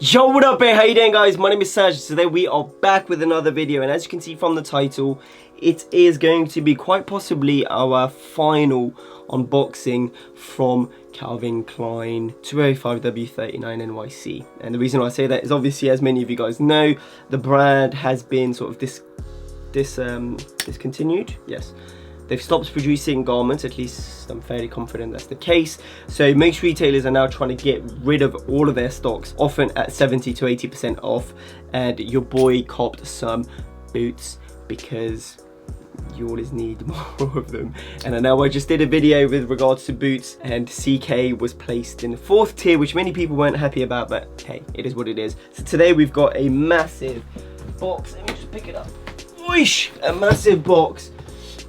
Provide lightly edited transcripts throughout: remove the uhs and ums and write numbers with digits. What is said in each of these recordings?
Yo, what up, how you doing, guys? My name is Sangiev. Today we are back with another video, and as you can see from the title, it is going to be quite possibly our final unboxing from Calvin Klein 205W39NYC. And the reason why I say that is obviously, as many of you guys know, the brand has been sort of discontinued. Yes. They've stopped producing garments, at least I'm fairly confident that's the case. So most retailers are now trying to get rid of all of their stocks, often at 70 to 80% off. And your boy copped some boots because you always need more of them. And I know I just did a video with regards to boots, and CK was placed in the 4th tier, which many people weren't happy about, but hey, it is what it is. So today we've got a massive box. Let me just pick it up. Whoosh! A massive box,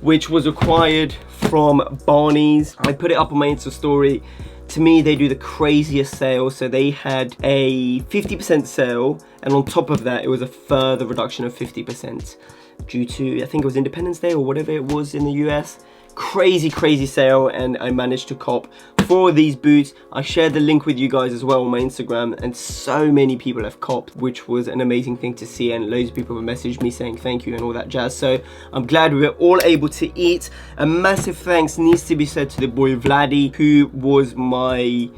which was acquired from Barneys. I put it up on my Insta story. To me, they do the craziest sale. So they had a 50% sale, and on top of that, it was a further reduction of 50% due to, I think it was Independence Day or whatever it was in the US. Crazy sale, and I managed to cop 4 of these boots. I shared the link with you guys as well on my Instagram, and so many people have copped, which was an amazing thing to see, and loads of people have messaged me saying thank you and all that jazz. So I'm glad we were all able to eat. A massive thanks needs to be said to the boy Vladdy, who was my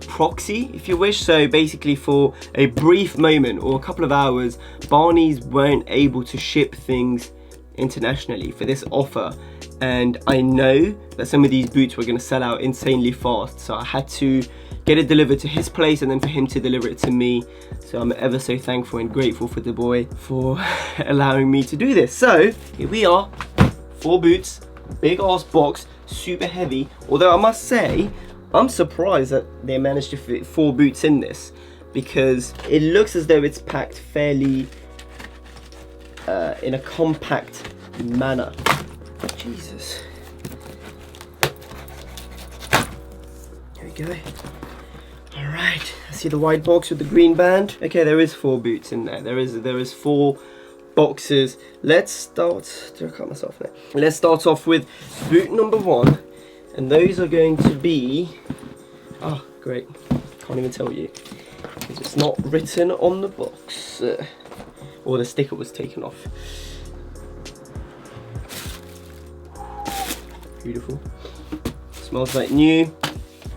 proxy, if you wish. So basically, for a brief moment or a couple of hours, Barneys weren't able to ship things internationally for this offer, and I know that some of these boots were going to sell out insanely fast, so I had to get it delivered to his place and then for him to deliver it to me. So I'm ever so thankful and grateful for the boy for allowing me to do this. So here we are, 4 boots, big ass box, super heavy, although I must say I'm surprised that they managed to fit 4 boots in this, because it looks as though it's packed fairly in a compact manner. Jesus. Here we go. Alright, I see the white box with the green band. Okay, there is 4 boots in there. There is 4 boxes. Let's start. Did I cut myself there? Let's start off with boot number 1. And those are going to be, oh great, can't even tell you, because it's not written on the box. Or the sticker was taken off. Beautiful. Smells like new.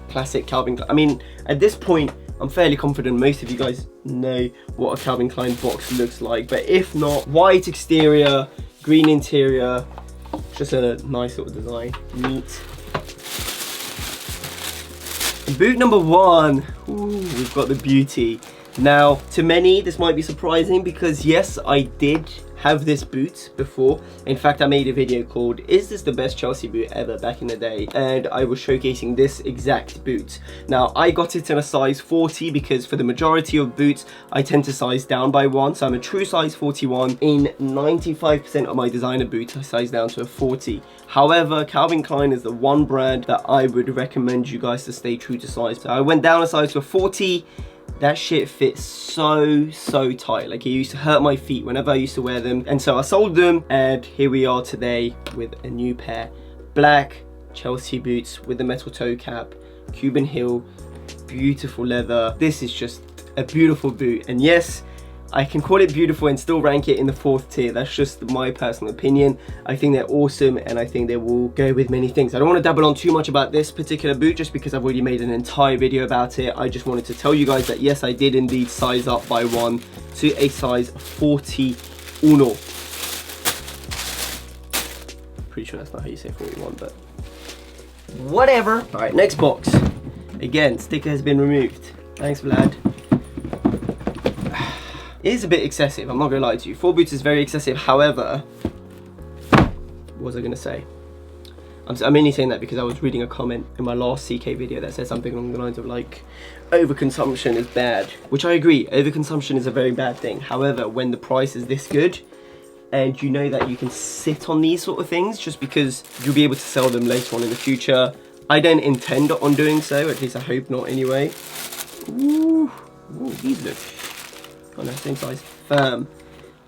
Classic Calvin Klein. I mean, at this point, I'm fairly confident most of you guys know what a Calvin Klein box looks like. But if not, white exterior, green interior. Just a nice little design. Neat. And boot number 1. Ooh, we've got the beauty. Now, to many, this might be surprising because yes, I did have this boot before. In fact, I made a video called "Is this the best Chelsea boot ever?" back in the day, and I was showcasing this exact boot. Now, I got it in a size 40 because for the majority of boots, I tend to size down by 1. So I'm a true size 41. In 95% of my designer boots, I size down to a 40. However, Calvin Klein is the one brand that I would recommend you guys to stay true to size. So I went down a size to a 40. That shit fits so tight. Like, it used to hurt my feet whenever I used to wear them. And so I sold them, and here we are today with a new pair. Black Chelsea boots with the metal toe cap, Cuban heel, beautiful leather. This is just a beautiful boot. And yes, I can call it beautiful and still rank it in the 4th tier. That's just my personal opinion. I think they're awesome, and I think they will go with many things. I don't want to dabble on too much about this particular boot just because I've already made an entire video about it. I just wanted to tell you guys that yes, I did indeed size up by 1 to a size 41. Pretty sure that's not how you say 41, but whatever. All right, next box. Again, sticker has been removed. Thanks, Vlad. It is a bit excessive, I'm not gonna lie to you. 4 boots is very excessive. However, what was I gonna say? I'm only saying that because I was reading a comment in my last CK video that said something along the lines of like, overconsumption is bad. Which I agree, overconsumption is a very bad thing. However, when the price is this good, and you know that you can sit on these sort of things just because you'll be able to sell them later on in the future. I don't intend on doing so, at least I hope not anyway. Ooh, these look, oh no, same size, firm.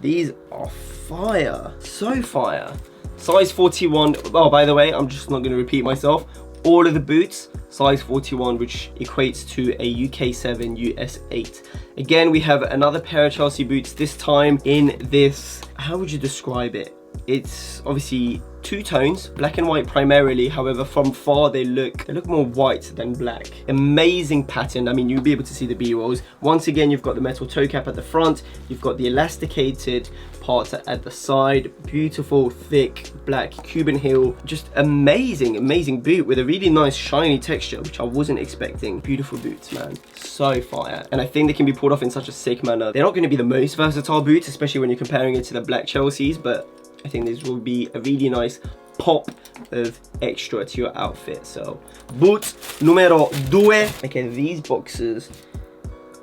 These are fire, so fire. Size 41, oh by the way, I'm just not going to repeat myself. all of the boots size 41, which equates to a UK 7, US 8. Again, we have another pair of Chelsea boots, this time in this, how would you describe it? It's obviously two tones, black and white primarily. However, from far they look more white than black. Amazing pattern. I mean, you'll be able to see the B-rolls. Once again, you've got the metal toe cap at the front, you've got the elasticated parts at the side, beautiful thick black Cuban heel. Just amazing boot with a really nice shiny texture, which I wasn't expecting. Beautiful boots, man, so fire. And I think they can be pulled off in such a sick manner. They're not going to be the most versatile boots, especially when you're comparing it to the black Chelseas, but I think this will be a really nice pop of extra to your outfit. So, boot numero 2. Okay, these boxes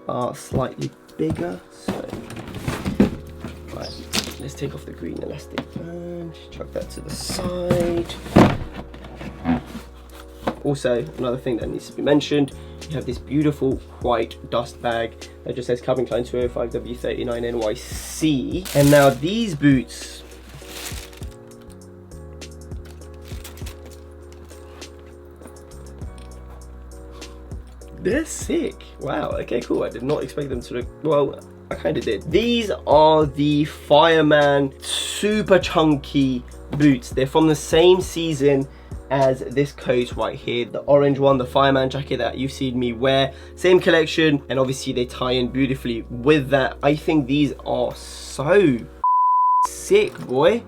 are slightly bigger. So, right, let's take off the green elastic band, chuck that to the side. Also, another thing that needs to be mentioned, you have this beautiful white dust bag that just says Calvin Klein 205W39 NYC. And now these boots, they're sick. Wow, okay, cool. I did not expect them to look, well, I kind of did. These are the Fireman super chunky boots. They're from the same season as this coat right here, the orange one, the Fireman jacket that you've seen me wear. Same collection, and obviously they tie in beautifully with that. I think these are so sick, boy.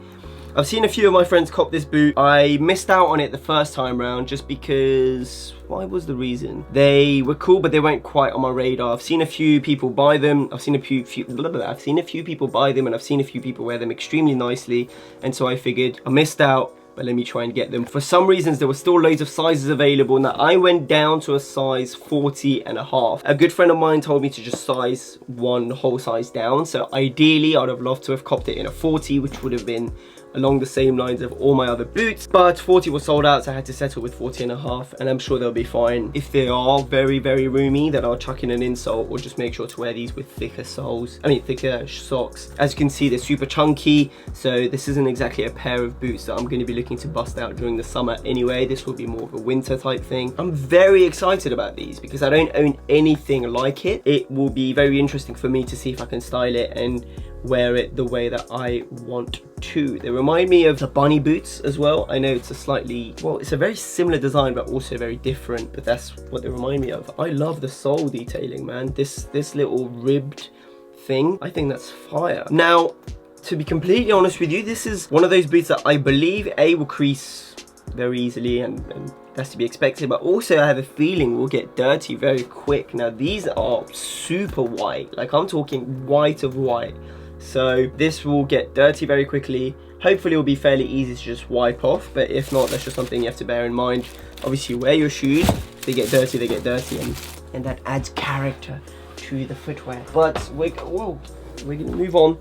I've seen a few of my friends cop this boot. I missed out on it the first time round just because, why was the reason? They were cool, but they weren't quite on my radar. I've seen a few people buy them. I've seen a few people buy them, and I've seen a few people wear them extremely nicely. And so I figured I missed out, but let me try and get them. For some reasons, there were still loads of sizes available. Now, I went down to a size 40.5. A good friend of mine told me to just size one whole size down. So ideally, I'd have loved to have copped it in a 40, which would have been along the same lines of all my other boots, but 40 was sold out, so I had to settle with 40.5, and I'm sure they'll be fine. If they are very roomy, then I'll chuck in an insole or just make sure to wear these with thicker soles, thicker socks. As you can see, they're super chunky, so this isn't exactly a pair of boots that I'm going to be looking to bust out during the summer anyway. This will be more of a winter type thing. I'm very excited about these because I don't own anything like it. It will be very interesting for me to see if I can style it and wear it the way that I want to. They remind me of the bunny boots as well. I know it's a slightly, well, it's a very similar design but also very different, but that's what they remind me of. I love the sole detailing, man. This little ribbed thing, I think that's fire. Now, to be completely honest with you, this is one of those boots that I believe will crease very easily, and that's to be expected, but also I have a feeling will get dirty very quick. Now, these are super white, like I'm talking white of white. So this will get dirty very quickly. Hopefully it will be fairly easy to just wipe off, but if not, that's just something you have to bear in mind. Obviously, wear your shoes. If they get dirty, they get dirty, and that adds character to the footwear. But we're gonna move on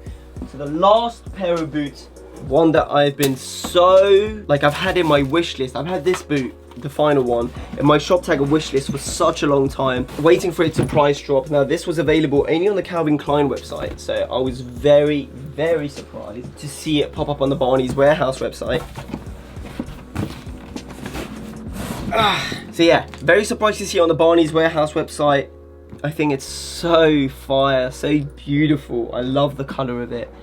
to the last pair of boots. One that I've been so, like, I've had in my wish list. I've had this boot, the final one, in my shop tag wish list for such a long time, waiting for it to price drop. Now, this was available only on the Calvin Klein website, so I was very surprised to see it pop up on the Barneys Warehouse website. So yeah, very surprised to see it on the Barneys Warehouse website. I think it's so fire, so beautiful. I love the color of it,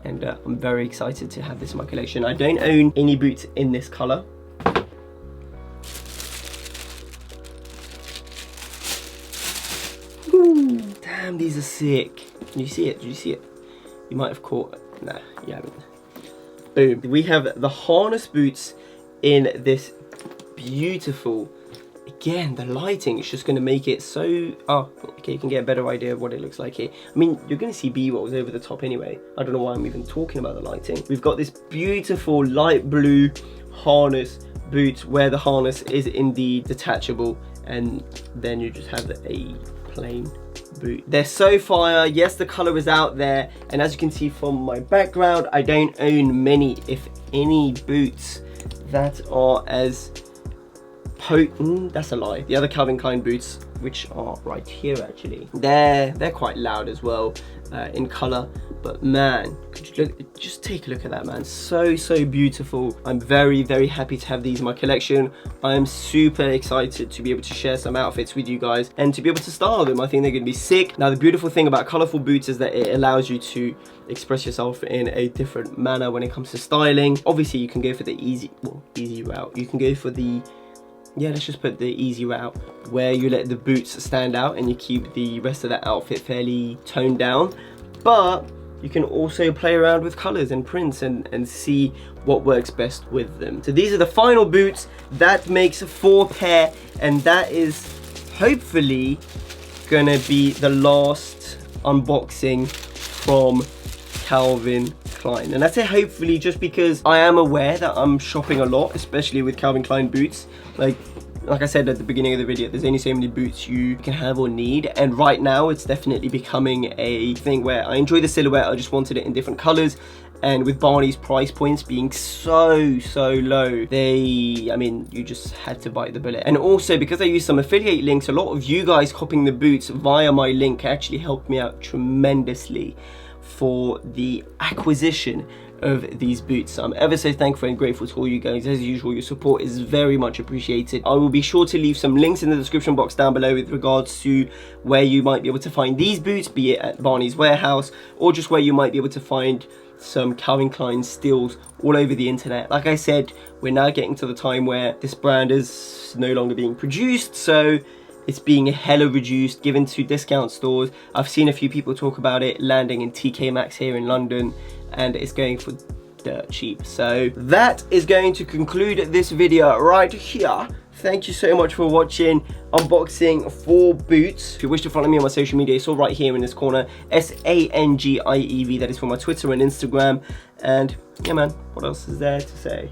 and I'm very excited to have this in my collection. I don't own any boots in this color. Ooh, damn, these are sick. Can you see it? Did you see it? You might have caught it. Nah, you haven't. Boom. We have the harness boots in this beautiful, again, the lighting is just going to make it so, okay, you can get a better idea of what it looks like here. I mean, you're going to see B-rolls over the top anyway. I don't know why I'm even talking about the lighting. We've got this beautiful light blue harness boot where the harness is indeed detachable, and then you just have a plain boot. They're so fire. Yes, the color is out there, and as you can see from my background, I don't own many, if any, boots that are as potent. That's a lie. The other Calvin Klein boots, which are right here actually, they're quite loud as well in color, But man, could you look, just take a look at that, man. So beautiful. I'm very happy to have these in my collection. I am super excited to be able to share some outfits with you guys and to be able to style them. I think they're going to be sick. Now the beautiful thing about colorful boots is that it allows you to express yourself in a different manner when it comes to styling. Obviously you can go for the easy route. You can go for the, yeah, let's just put the easy route, where you let the boots stand out and you keep the rest of that outfit fairly toned down. But you can also play around with colors and prints and see what works best with them. So these are the final boots. That makes 4 pair, and that is hopefully gonna be the last unboxing from Calvin Klein. And I say hopefully just because I am aware that I'm shopping a lot, especially with Calvin Klein boots. Like I said at the beginning of the video, there's only so many boots you can have or need, and right now it's definitely becoming a thing where I enjoy the silhouette, I just wanted it in different colors. And with Barney's price points being so low, I mean, you just had to bite the bullet. And also because I use some affiliate links, a lot of you guys copying the boots via my link actually helped me out tremendously for the acquisition of these boots. So I'm ever so thankful and grateful to all you guys. As usual, your support is very much appreciated. I will be sure to leave some links in the description box down below with regards to where you might be able to find these boots, be it at Barneys Warehouse or just where you might be able to find some Calvin Klein steals all over the internet. Like I said, we're now getting to the time where this brand is no longer being produced, so it's being hella reduced, given to discount stores. I've seen a few people talk about it landing in TK Maxx here in London, and it's going for dirt cheap. So that is going to conclude this video right here. Thank you so much for watching unboxing 4 boots. If you wish to follow me on my social media, it's all right here in this corner, Sangiev. That is for my Twitter and Instagram. And yeah, man, what else is there to say?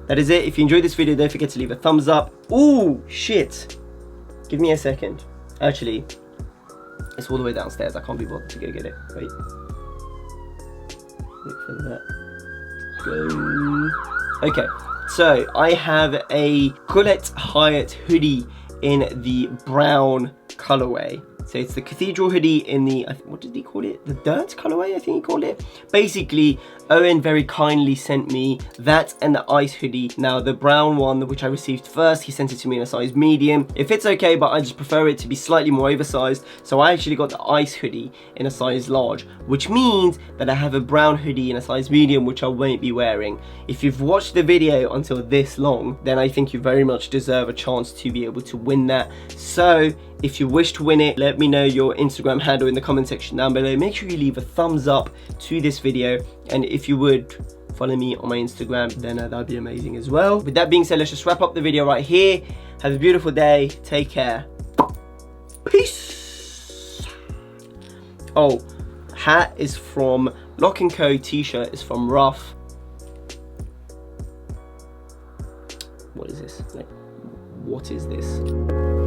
That is it. If you enjoyed this video, don't forget to leave a thumbs up. Ooh, shit. Give me a second. Actually, it's all the way downstairs. I can't be bothered to go get it. Wait for that. Go. Okay, so I have a Colette Hyatt hoodie in the brown colorway. So it's the Cathedral hoodie in the, what did he call it? The dirt colorway, I think he called it. Basically, Owen very kindly sent me that and the ice hoodie. Now the brown one, which I received first, he sent it to me in a size medium. It fits okay, but I just prefer it to be slightly more oversized. So I actually got the ice hoodie in a size large, which means that I have a brown hoodie in a size medium, which I won't be wearing. If you've watched the video until this long, then I think you very much deserve a chance to be able to win that. So if you wish to win it, let me know your Instagram handle in the comment section down below. Make sure you leave a thumbs up to this video, and if you would follow me on my Instagram, then that'd be amazing as well. With that being said, let's just wrap up the video right here. Have a beautiful day. Take care. Peace. Oh, hat is from Lock & Co. T-shirt is from Rough. What is this? Like, what is this?